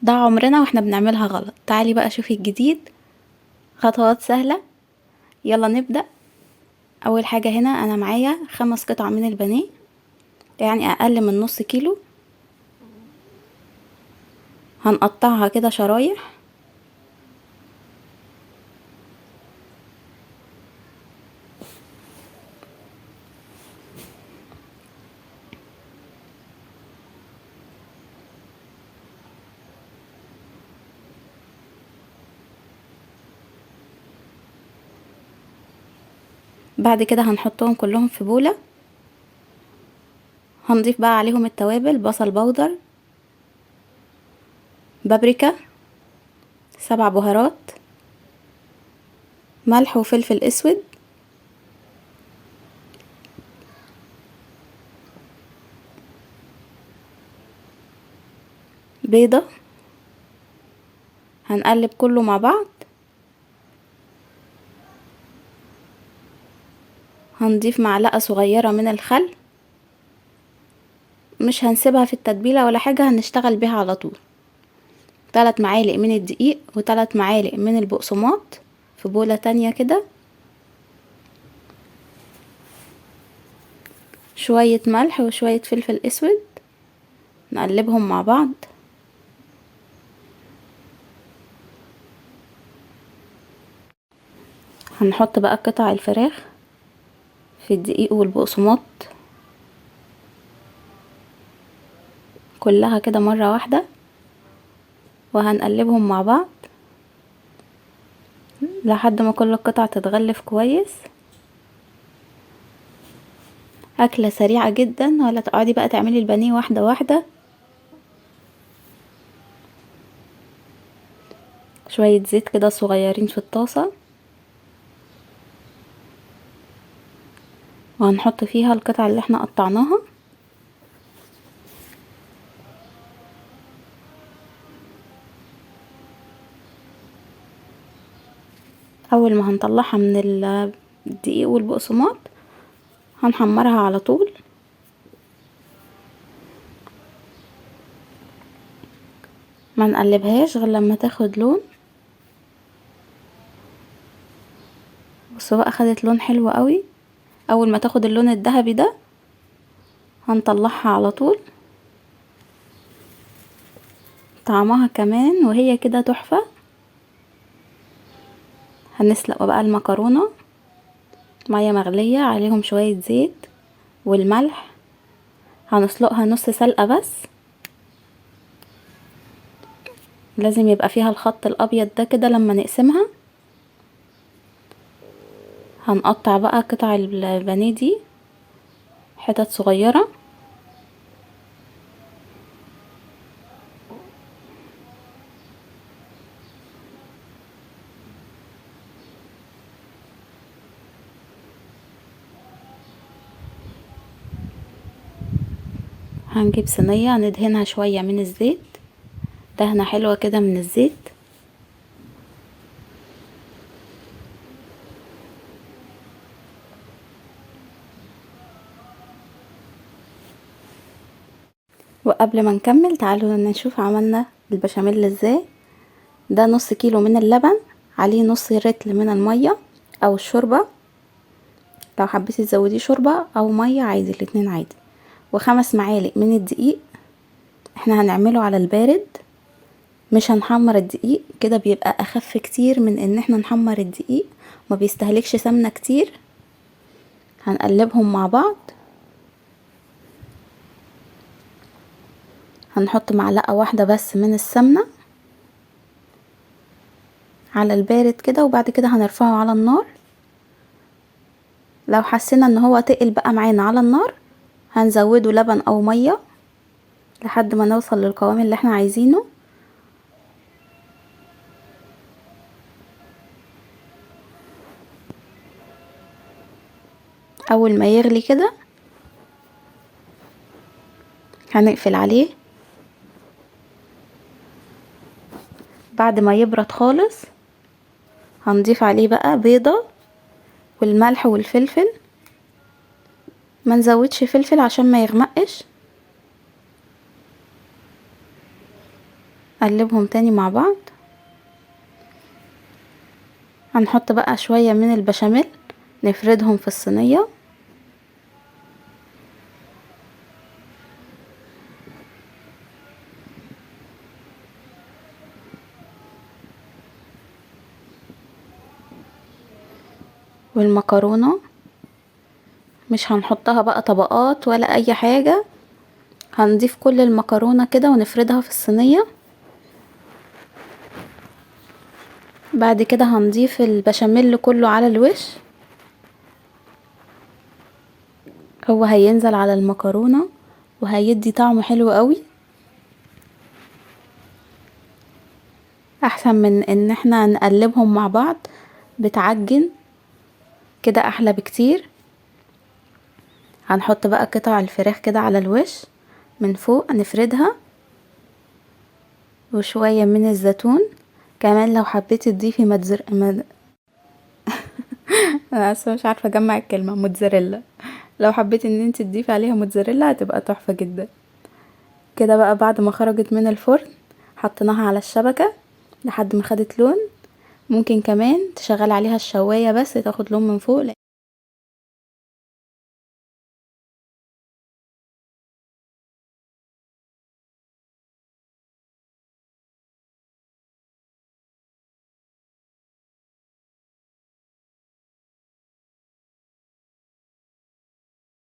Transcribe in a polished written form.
ضاع عمرنا واحنا بنعملها غلط. تعالي بقى شوفي الجديد، خطوات سهلة. يلا نبدأ. اول حاجة هنا انا معايا 5 قطع من البانيه، يعني اقل من نص كيلو. هنقطعها كده شرايح. بعد كده هنحطهم كلهم في بولة. هنضيف بقى عليهم التوابل: بصل بودر، بابريكا، 7 بهارات، ملح وفلفل اسود، بيضة. هنقلب كله مع بعض. هنضيف معلقة صغيرة من الخل، مش هنسيبها في التتبيلة ولا حاجة، هنشتغل بيها على طول. 3 معالق من الدقيق و3 معالق من البقسماط في بولة تانية كده. شوية ملح وشوية فلفل اسود، نقلبهم مع بعض. هنحط بقى قطع الفراخ في الدقيق والبقسماط كلها كده مرة واحدة، وهنقلبهم مع بعض لحد ما كل القطع تتغلف كويس. أكلة سريعة جدا، ولا تقعدي بقى تعملي البانيه واحدة واحدة. شوية زيت كده صغيرين في الطاسة، وهنحط فيها القطع اللي احنا قطعناها. اول ما هنطلعها من الدقيق والبقسماط هنحمرها على طول. ما نقلبهاش غير لما تاخد لون. بصوا بقى، خدت لون حلو قوي. اول ما تاخد اللون الذهبي ده هنطلعها على طول. طعمها كمان وهي كده تحفة. هنسلق بقى المكرونة، مية مغلية عليهم شوية زيت والملح. هنسلقها نص سلقة بس، لازم يبقى فيها الخط الابيض ده كده لما نقسمها. هنقطع بقى قطع البانيه دي حتت صغيرة. هنجيب صينية ندهنها شوية من الزيت، دهنة حلوة كده من الزيت. وقبل ما نكمل تعالوا نشوف عملنا البشاميل ازاي. ده نص كيلو من اللبن، عليه نص رتل من المية او الشوربة، لو حبيتي تزوديه شوربة او مية عادي، الاتنين عادي. و5 معالق من الدقيق. احنا هنعمله على البارد، مش هنحمر الدقيق كده، بيبقى اخف كتير من ان احنا نحمر الدقيق، ما بيستهلكش سمنة كتير. هنقلبهم مع بعض. هنحط معلقة واحدة بس من السمنة على البارد كده، وبعد كده هنرفعه على النار. لو حسينا ان هو تقل بقى معانا على النار هنزوده لبن او مية لحد ما نوصل للقوام اللي احنا عايزينه. اول ما يغلي كده هنقفل عليه. بعد ما يبرد خالص هنضيف عليه بقى بيضة والملح والفلفل. ما نزودش فلفل عشان ما يغمقش. اقلبهم تاني مع بعض. هنحط بقى شوية من البشاميل نفردهم في الصينية. والمكرونة مش هنحطها بقى طبقات ولا اي حاجة، هنضيف كل المكرونة كده ونفردها في الصينية. بعد كده هنضيف البشاميل كله على الوش، هو هينزل على المكرونة وهيدي طعم حلو قوي، احسن من ان احنا نقلبهم مع بعض بتعجن كده، احلى بكتير. هنحط بقى قطع الفراخ كده على الوش من فوق نفردها، وشوية من الزيتون كمان لو حبيتي تضيفي انا اسفه مش عارفه اجمع الكلمه، موتزاريلا. لو حبيتي ان انت تضيفي عليها موتزاريلا هتبقى تحفه جدا. كده بقى بعد ما خرجت من الفرن حطيناها على الشبكه لحد ما خدت لون. ممكن كمان تشغلي عليها الشوايه بس تاخد لون من فوق.